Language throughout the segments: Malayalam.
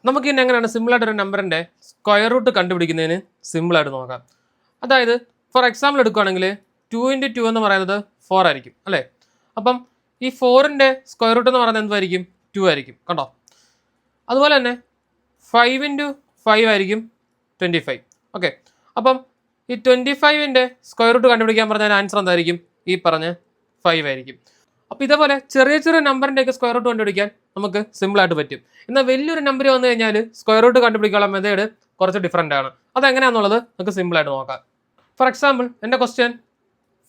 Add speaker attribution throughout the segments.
Speaker 1: നമുക്ക് ഇനി എങ്ങനെയാണ് സിമ്പിളായിട്ടൊരു നമ്പറിൻ്റെ സ്ക്വയർ റൂട്ട് കണ്ടുപിടിക്കുന്നതിന് സിമ്പിളായിട്ട് നോക്കാം. അതായത് ഫോർ എക്സാമ്പിൾ എടുക്കുകയാണെങ്കിൽ 2 × 2 എന്ന് പറയുന്നത് 4 ആയിരിക്കും അല്ലേ. അപ്പം ഈ 4ൻ്റെ സ്ക്വയർ റൂട്ട് എന്ന് പറയുന്നത് എന്തായിരിക്കും? 2 ആയിരിക്കും കണ്ടോ. അതുപോലെ തന്നെ 5 × 5 ആയിരിക്കും 25. ഓക്കെ, അപ്പം ഈ 25ൻ്റെ സ്ക്വയർ റൂട്ട് കണ്ടുപിടിക്കാൻ പറഞ്ഞാൽ ആൻസർ എന്തായിരിക്കും? ഈ പറഞ്ഞ 5 ആയിരിക്കും. അപ്പോൾ ഇതേപോലെ ചെറിയ ചെറിയ നമ്പറിൻ്റെയൊക്കെ സ്ക്വയർ റൂട്ട് കണ്ടുപിടിക്കാൻ നമുക്ക് സിമ്പിളായിട്ട് പറ്റും. എന്നാൽ വലിയൊരു നമ്പർ വന്നു കഴിഞ്ഞാൽ സ്ക്വയർ റൂട്ട് കണ്ടുപിടിക്കാനുള്ള മെത്തേഡ് കുറച്ച് ഡിഫറൻ്റ് ആണ്. അതെങ്ങനെയാണെന്നുള്ളത് നമുക്ക് സിമ്പിളായിട്ട് നോക്കാം. ഫോർ എക്സാമ്പിൾ എൻ്റെ ക്വസ്റ്റ്യൻ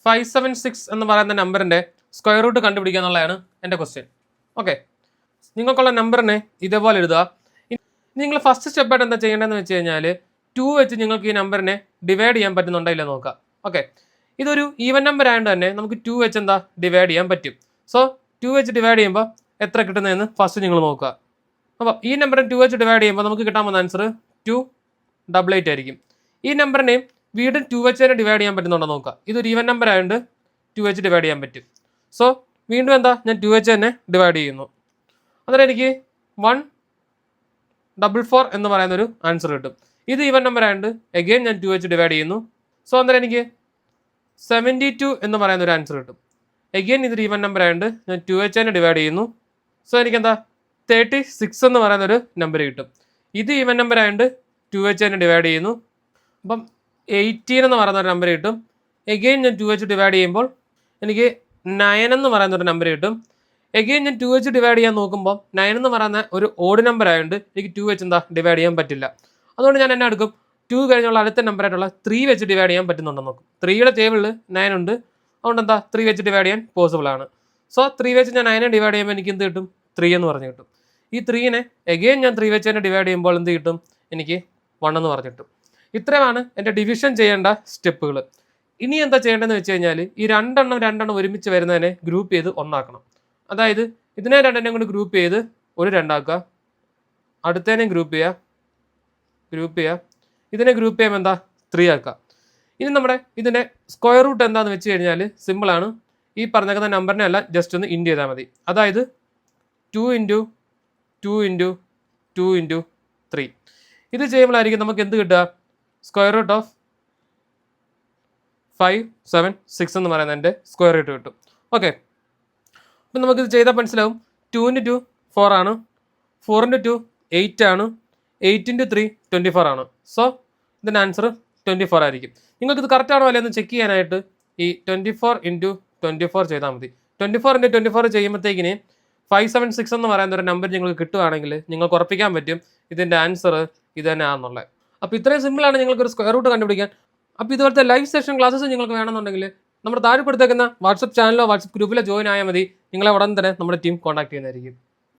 Speaker 1: 576 എന്ന് പറയുന്ന നമ്പറിൻ്റെ സ്ക്വയർ റൂട്ട് കണ്ടുപിടിക്കുക എന്നുള്ളതാണ് എൻ്റെ ക്വസ്റ്റ്യൻ. ഓക്കെ, നിങ്ങൾക്കുള്ള നമ്പറിനെ ഇതേപോലെ എഴുതുക. നിങ്ങൾ ഫസ്റ്റ് സ്റ്റെപ്പായിട്ട് എന്താ ചെയ്യേണ്ടതെന്ന് വെച്ച് കഴിഞ്ഞാൽ 2 വെച്ച് നിങ്ങൾക്ക് ഈ നമ്പറിനെ ഡിവൈഡ് ചെയ്യാൻ പറ്റുന്നുണ്ടോ ഇല്ല നോക്കുക. ഓക്കെ, ഇതൊരു ഈവൻ നമ്പർ ആയതുകൊണ്ട് തന്നെ നമുക്ക് 2 വെച്ച് എന്താ ഡിവൈഡ് ചെയ്യാൻ പറ്റും. സോ 2 വെച്ച് ഡിവൈഡ് ചെയ്യുമ്പോൾ എത്ര കിട്ടുന്നതെന്ന് ഫസ്റ്റ് നിങ്ങൾ നോക്കുക. അപ്പോൾ ഈ നമ്പറിനെ 2 വെച്ച് ഡിവൈഡ് ചെയ്യുമ്പോൾ നമുക്ക് കിട്ടാൻ പോകുന്ന ആൻസർ 288 ആയിരിക്കും. ഈ നമ്പറിനെയും വീണ്ടും 2 വെച്ച് തന്നെ ഡിവൈഡ് ചെയ്യാൻ പറ്റുന്നുണ്ടോ നോക്കുക. ഇതൊരു ഈവൻ നമ്പർ ആയതുകൊണ്ട് 2 വെച്ച് ഡിവൈഡ് ചെയ്യാൻ പറ്റും. സോ വീണ്ടും എന്താ ഞാൻ 2 വെച്ച് തന്നെ ഡിവൈഡ് ചെയ്യുന്നു. അന്നേരം എനിക്ക് 144 എന്ന് പറയുന്നൊരു ആൻസർ കിട്ടും. ഇത് ഈവൻ നമ്പർ ആയതുകൊണ്ട് എഗെയിൻ ഞാൻ 2 വെച്ച് ഡിവൈഡ് ചെയ്യുന്നു. സോ അന്നേരം എനിക്ക് 72 എന്ന് പറയുന്ന ഒരു ആൻസർ കിട്ടും. എഗെയിൻ ഇതൊരു ഈവൻ നമ്പർ ആയതുകൊണ്ട് ഞാൻ 2 വെച്ച് തന്നെ ഡിവൈഡ് ചെയ്യുന്നു. സോ എനിക്കെന്താ 36 എന്ന് പറയുന്നൊരു നമ്പർ കിട്ടും. ഇത് ഈവൻ നമ്പർ ആയതുകൊണ്ട് 2 വെച്ച് തന്നെ ഡിവൈഡ് ചെയ്യുന്നു. അപ്പം 18 എന്ന് പറയുന്നൊരു നമ്പർ കിട്ടും. എഗെയിൻ ഞാൻ 2 വെച്ച് ഡിവൈഡ് ചെയ്യുമ്പോൾ എനിക്ക് 9 എന്ന് പറയുന്നൊരു നമ്പർ കിട്ടും. എഗെയിൻ ഞാൻ 2 വെച്ച് ഡിവൈഡ് ചെയ്യാൻ നോക്കുമ്പോൾ 9 എന്ന് പറയുന്ന ഒരു ഓഡ് നമ്പർ ആയതുകൊണ്ട് എനിക്ക് 2 വെച്ച് എന്താ ഡിവൈഡ് ചെയ്യാൻ പറ്റില്ല. അതുകൊണ്ട് ഞാൻ എന്നെ എടുക്കും 2 കഴിഞ്ഞുള്ള അടുത്ത നമ്പർ ആയിട്ടുള്ള 3 വെച്ച് ഡിവൈഡ് ചെയ്യാൻ പറ്റുന്നുണ്ടെന്ന് നോക്കും. 3യുടെ ടേബിളിൽ 9 ഉണ്ട്. അതുകൊണ്ട് എന്താ 3 വെച്ച് ഡിവൈഡ് ചെയ്യാൻ പോസിബിൾ ആണ്. സോ 3 വെച്ച് ഞാൻ 9 ഡിവൈഡ് ചെയ്യുമ്പോൾ എനിക്ക് എന്ത് കിട്ടും? 3 എന്ന് പറഞ്ഞ് കിട്ടും. ഈ 3നെ എഗെയിൻ ഞാൻ 3 വെച്ച് തന്നെ ഡിവൈഡ് ചെയ്യുമ്പോൾ എന്ത് കിട്ടും? എനിക്ക് 1 എന്ന് പറഞ്ഞ് കിട്ടും. ഇത്രയുമാണ് എൻ്റെ ഡിവിഷൻ ചെയ്യേണ്ട സ്റ്റെപ്പുകൾ. ഇനി എന്താ ചെയ്യേണ്ടതെന്ന് വെച്ച് കഴിഞ്ഞാൽ ഈ രണ്ടെണ്ണം ഒരുമിച്ച് വരുന്നതിനെ ഗ്രൂപ്പ് ചെയ്ത് ഒന്നാക്കണം. അതായത് ഇതിനെ രണ്ടെണ്ണം കൊണ്ട് ഗ്രൂപ്പ് ചെയ്ത് ഒരു 2 ആക്കുക, അടുത്തതിനെയും ഗ്രൂപ്പ് ചെയ്യുക, ഇതിനെ ഗ്രൂപ്പ് ചെയ്യുമ്പോൾ എന്താ 3 ആക്കുക. ഇനി നമ്മുടെ ഇതിൻ്റെ സ്ക്വയർ റൂട്ട് എന്താണെന്ന് വെച്ച് കഴിഞ്ഞാൽ സിമ്പിളാണ്. ഈ പറഞ്ഞേക്കുന്ന നമ്പറിനെ അല്ല ജസ്റ്റ് ഒന്ന് ഇൻറ്റു ചെയ്താൽ മതി. അതായത് 2 × 2 × 2 × 3. ഇത് ചെയ്യുമ്പോഴായിരിക്കും നമുക്ക് എന്ത് കിട്ടുക? സ്ക്വയർ റൂട്ട് ഓഫ് 576 എന്ന് പറയുന്നതിൻ്റെ സ്ക്വയർ റൂട്ട് കിട്ടും. ഓക്കെ, അപ്പം നമുക്കിത് ചെയ്താൽ മനസ്സിലാവും. 2 × 2 4 ആണ്, 4 × 2 8 ആണ്, 8 × 3 24 ആണ്. സോ ഇതിൻ്റെ ആൻസർ 24 ആയിരിക്കും. നിങ്ങൾക്കിത് കറക്റ്റ് ആണോ അല്ലെന്ന് ചെക്ക് ചെയ്യാനായിട്ട് ഈ 24 × 24 ചെയ്താൽ മതി. 24 × 24 ചെയ്യുമ്പോഴത്തേക്കിന് 576 എന്ന് പറയുന്ന ഒരു നമ്പർ നിങ്ങൾക്ക് കിട്ടുകയാണെങ്കിൽ നിങ്ങൾക്ക് ഉറപ്പിക്കാൻ പറ്റും ഇതിൻ്റെ ആൻസർ ഇത് തന്നെ ആണെന്നുള്ളത്. അപ്പോൾ ഇത്രയും സിമ്പിളാണ് നിങ്ങൾക്കൊരു സ്ക്വയർ റൂട്ട് കണ്ടുപിടിക്കാൻ. അപ്പോൾ ഇതുപോലത്തെ ലൈവ് സെഷൻ ക്ലാസ്സസ് നിങ്ങൾക്ക് വേണമെന്നുണ്ടെങ്കിൽ നമ്മുടെ താഴെ കൊടുത്തേക്കുന്ന വാട്സപ്പ് ചാനലോ വാട്സപ്പ് ഗ്രൂപ്പിലോ ജോയിൻ ആയാൽ മതി. നിങ്ങളെ ഉടൻ തന്നെ നമ്മുടെ ടീം കോൺടാക്ട് ചെയ്യുന്നതായിരിക്കും.